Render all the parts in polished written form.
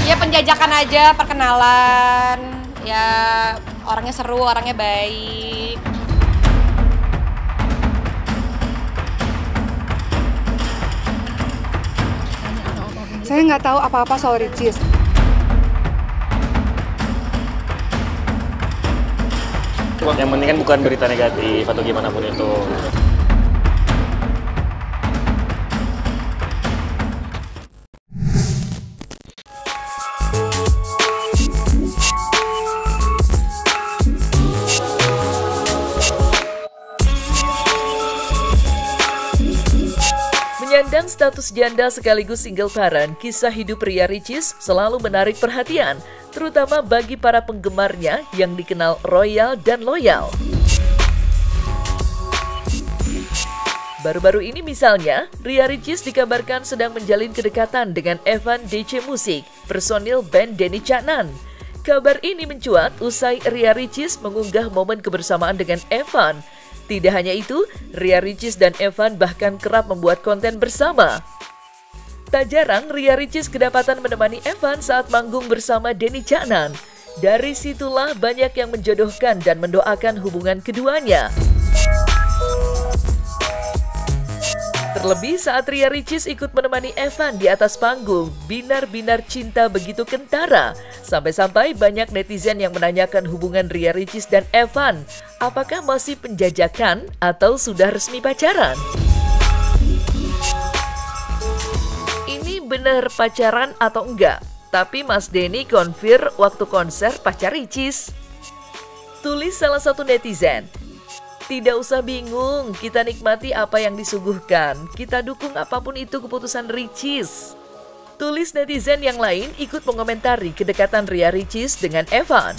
Ya penjajakan aja, perkenalan. Ya orangnya seru, orangnya baik. Saya nggak tahu apa-apa soal Ricis. Yang penting kan bukan berita negatif atau gimana pun itu. Menyandang status janda sekaligus single parent, kisah hidup Ria Ricis selalu menarik perhatian, terutama bagi para penggemarnya yang dikenal royal dan loyal. Baru-baru ini misalnya, Ria Ricis dikabarkan sedang menjalin kedekatan dengan Evan DC Music, personil band Denny Caknan. Kabar ini mencuat usai Ria Ricis mengunggah momen kebersamaan dengan Evan. Tidak hanya itu, Ria Ricis dan Evan bahkan kerap membuat konten bersama. Tak jarang, Ria Ricis kedapatan menemani Evan saat manggung bersama Denny Caknan. Dari situlah banyak yang menjodohkan dan mendoakan hubungan keduanya. Terlebih saat Ria Ricis ikut menemani Evan di atas panggung, binar-binar cinta begitu kentara. Sampai-sampai banyak netizen yang menanyakan hubungan Ria Ricis dan Evan. Apakah masih penjajakan atau sudah resmi pacaran? Ini benar pacaran atau enggak? Tapi Mas Denny konfir waktu konser pacar Ricis. Tulis salah satu netizen. Tidak usah bingung, kita nikmati apa yang disuguhkan. Kita dukung apapun itu keputusan Ricis. Tulis netizen yang lain ikut mengomentari kedekatan Ria Ricis dengan Evan.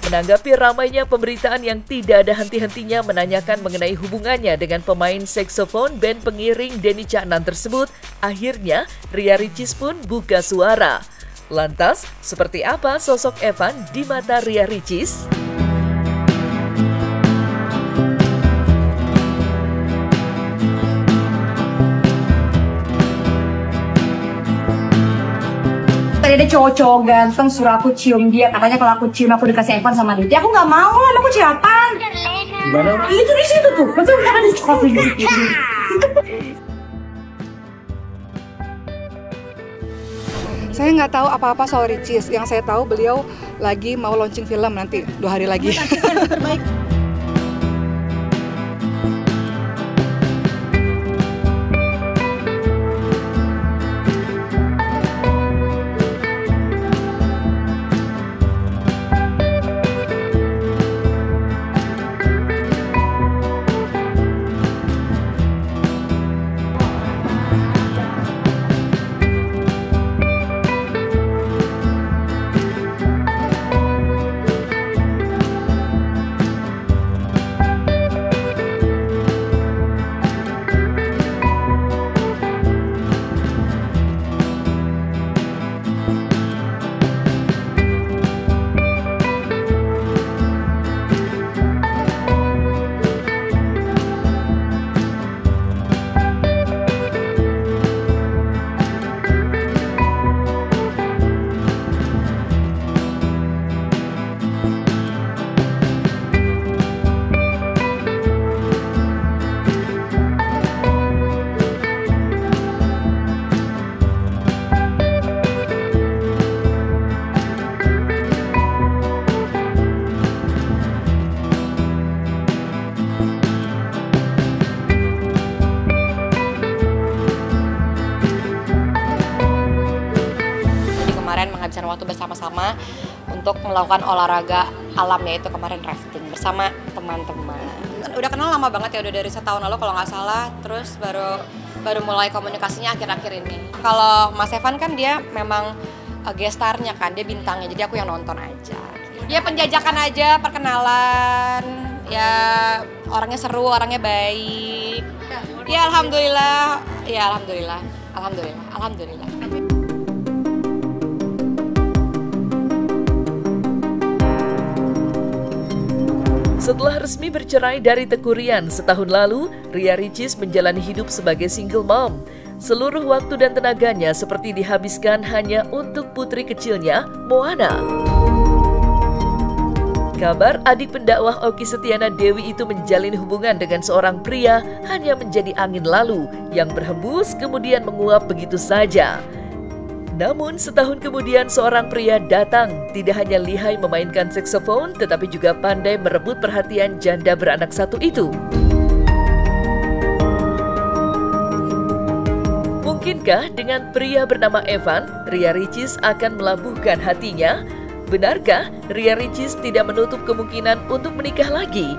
Menanggapi ramainya pemberitaan yang tidak ada henti-hentinya menanyakan mengenai hubungannya dengan pemain saksofon band pengiring Denny Caknan tersebut, akhirnya Ria Ricis pun buka suara. Lantas, seperti apa sosok Evan di mata Ria Ricis? Tadi ada cowok-cowok ganteng suruh aku cium dia, katanya kalau aku cium aku dikasih Evan sama dia. Aku nggak mau, emang aku siapaan? Gimana? Itu di situ tuh, betul kan di sekolah gitu. Saya nggak tahu apa-apa soal Ricis. Yang saya tahu beliau lagi mau launching film nanti 2 hari lagi. Menghabiskan waktu bersama-sama untuk melakukan olahraga alam, yaitu kemarin rafting bersama teman-teman. Udah kenal lama banget ya, udah dari setahun lalu kalau nggak salah, terus baru mulai komunikasinya akhir-akhir ini. Kalau Mas Evan kan dia memang gestarnya kan, dia bintangnya, jadi aku yang nonton aja. Ya penjajakan aja, perkenalan, ya orangnya seru, orangnya baik. Ya alhamdulillah, alhamdulillah. Setelah resmi bercerai dari Teuku Ryan setahun lalu, Ria Ricis menjalani hidup sebagai single mom. seluruh waktu dan tenaganya seperti dihabiskan hanya untuk putri kecilnya, Moana. Kabar adik pendakwah Okky Setiana Dewi itu menjalin hubungan dengan seorang pria hanya menjadi angin lalu yang berhembus kemudian menguap begitu saja. Namun setahun kemudian seorang pria datang, tidak hanya lihai memainkan saksofon tetapi juga pandai merebut perhatian janda beranak satu itu. Mungkinkah dengan pria bernama Evan, Ria Ricis akan melabuhkan hatinya? Benarkah Ria Ricis tidak menutup kemungkinan untuk menikah lagi?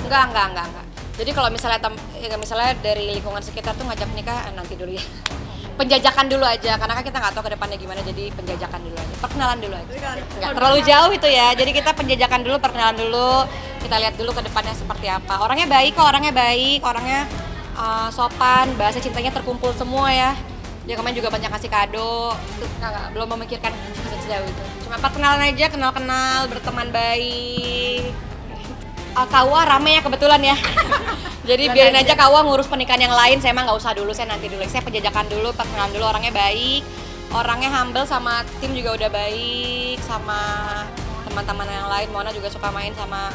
Enggak. Jadi kalau misalnya dari lingkungan sekitar tuh ngajak nikah nanti dulu ya. Penjajakan dulu aja, karena kan kita nggak tahu ke depannya gimana, jadi penjajakan dulu aja, perkenalan dulu aja. Nggak terlalu jauh itu ya, jadi kita penjajakan dulu, perkenalan dulu, kita lihat dulu ke depannya seperti apa. Orangnya baik kok, orangnya sopan, bahasa cintanya terkumpul semua ya. Dia kemarin juga banyak kasih kado, belum memikirkan sejauh itu. Cuma perkenalan aja, kenal-kenal, berteman baik. KUA rame ya kebetulan ya. Jadi biarin aja KUA ngurus pernikahan yang lain, saya emang nggak usah dulu, saya nanti dulu. Saya penjajakan dulu, perkenalan dulu, orangnya baik, orangnya humble, sama tim juga udah baik, sama teman-teman yang lain. Mona juga suka main sama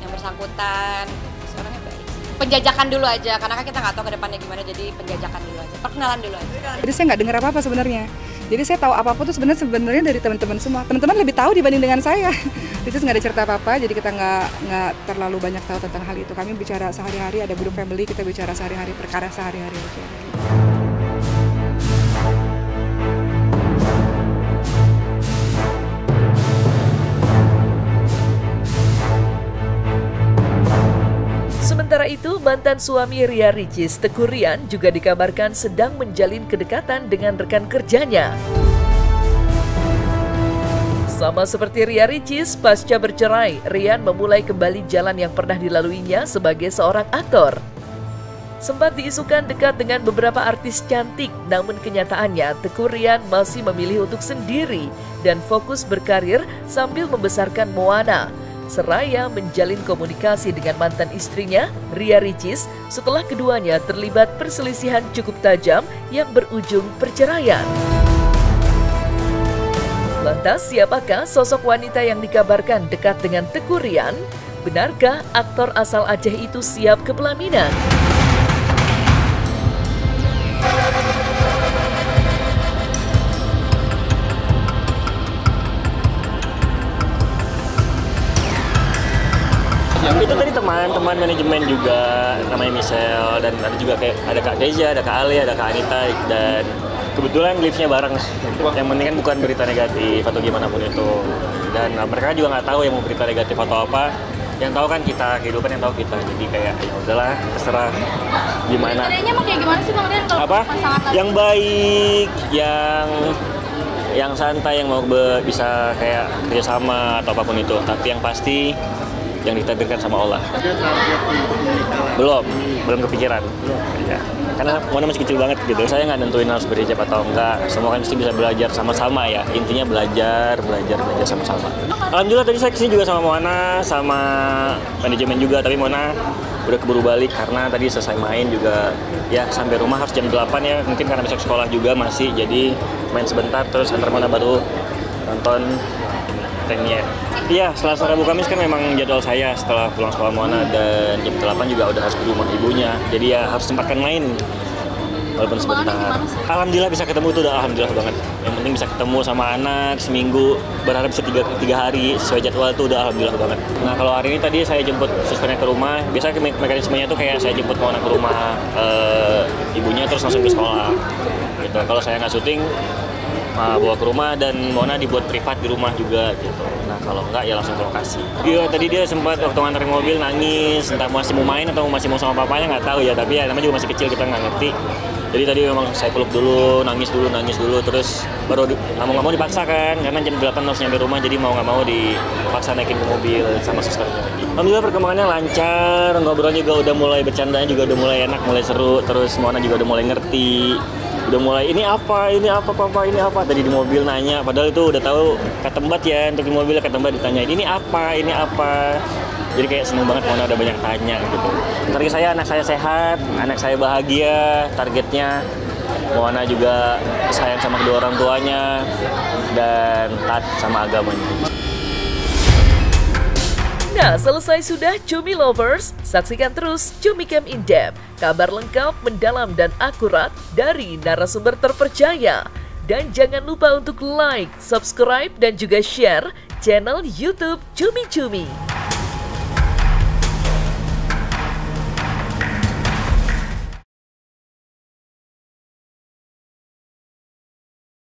yang bersangkutan, orangnya baik. Penjajakan dulu aja, karena kan kita nggak tahu ke depannya gimana, jadi penjajakan dulu aja, perkenalan dulu aja. Jadi saya nggak dengar apa-apa sebenarnya. Jadi saya tahu apa-apa tuh sebenarnya dari teman-teman semua. Teman-teman lebih tahu dibanding dengan saya. Itu nggak ada cerita apa-apa, jadi kita nggak terlalu banyak tahu tentang hal itu. Kami bicara sehari-hari, ada Buduk Family, kita bicara sehari-hari, perkara sehari-hari aja. Sementara itu, mantan suami Ria Ricis, Teuku Ryan, juga dikabarkan sedang menjalin kedekatan dengan rekan kerjanya. Sama seperti Ria Ricis, pasca bercerai, Ryan memulai kembali jalan yang pernah dilaluinya sebagai seorang aktor. Sempat diisukan dekat dengan beberapa artis cantik, namun kenyataannya Teuku Ryan masih memilih untuk sendiri dan fokus berkarir sambil membesarkan Moana, seraya menjalin komunikasi dengan mantan istrinya, Ria Ricis, setelah keduanya terlibat perselisihan cukup tajam yang berujung perceraian. Lantas, siapakah sosok wanita yang dikabarkan dekat dengan Teuku Ryan? Benarkah aktor asal Aceh itu siap ke pelaminan? Itu tadi teman manajemen juga, namanya Michelle, dan ada juga kayak ada Kak Keja, ada Kak Ali, ada Kak Anita, dan kebetulan liftnya bareng. Yang penting kan bukan berita negatif atau gimana pun itu. Dan mereka juga nggak tahu yang mau berita negatif atau apa. Yang tahu kan kita, kehidupan yang tahu kita. Jadi kayak ya udahlah, terserah gimana. Kriterianya mau kayak gimana sih Bang Rian kalau pasangan lagi? Yang baik, yang santai, yang mau bisa kayak kerjasama atau apapun itu. Tapi yang pasti yang ditakdirkan sama Allah. Belum kepikiran. Ya. Karena Mona masih kecil banget gitu. Saya nggak nentuin harus berhijab atau enggak. Semua kan mesti bisa belajar sama-sama ya. Intinya belajar sama-sama. Alhamdulillah tadi saya kesini juga sama Mona, sama manajemen juga. Tapi Mona udah keburu balik karena tadi selesai main juga. Ya sampai rumah harus jam 8 ya. Mungkin karena besok sekolah juga masih. Jadi main sebentar terus antar Mona baru nonton premier. Iya, setelah Rabu Kamis kan memang jadwal saya setelah pulang sekolah Moana, dan jam 8 juga udah harus ke rumah ibunya. Jadi ya harus sempatkan main walaupun sebentar. Alhamdulillah bisa ketemu tuh udah alhamdulillah banget. Yang penting bisa ketemu sama anak seminggu, berharap bisa 3 hari sesuai jadwal tuh udah alhamdulillah banget. Nah kalau hari ini tadi saya jemput susternya ke rumah. Biasanya mekanismenya tuh kayak saya jemput Moana ke rumah ibunya terus langsung ke sekolah. Gitu. Kalau saya nggak syuting bawa ke rumah, dan Mona dibuat privat di rumah juga gitu. Nah kalau enggak ya langsung ke lokasi. Iya tadi dia sempat waktu nganterin mobil nangis, entah masih mau main atau masih mau sama papanya nggak tahu ya, tapi ya namanya juga masih kecil kita nggak ngerti. Jadi tadi memang saya peluk dulu, nangis dulu, terus baru nggak mau dipaksa kan, karena jam 8 harus nyampe rumah, jadi mau nggak mau dipaksa naikin ke mobil sama susternya. Alhamdulillah perkembangannya lancar, ngobrol juga udah mulai, bercandanya juga udah mulai enak, mulai seru, terus Mona juga udah mulai ngerti. Udah mulai ini apa papa, ini apa, tadi di mobil nanya, padahal itu udah tahu ketembat ya, untuk di mobil ketembat ditanya ini apa Jadi kayak seneng banget Moana udah banyak tanya gitu. Target saya anak saya sehat, anak saya bahagia, targetnya Moana juga sayang sama kedua orang tuanya dan taat sama agamanya. Nah, selesai sudah Cumi Lovers. Saksikan terus Cumi Camp In Depth, kabar lengkap, mendalam, dan akurat dari narasumber terpercaya. Dan jangan lupa untuk like, subscribe, dan juga share channel YouTube Cumi Cumi.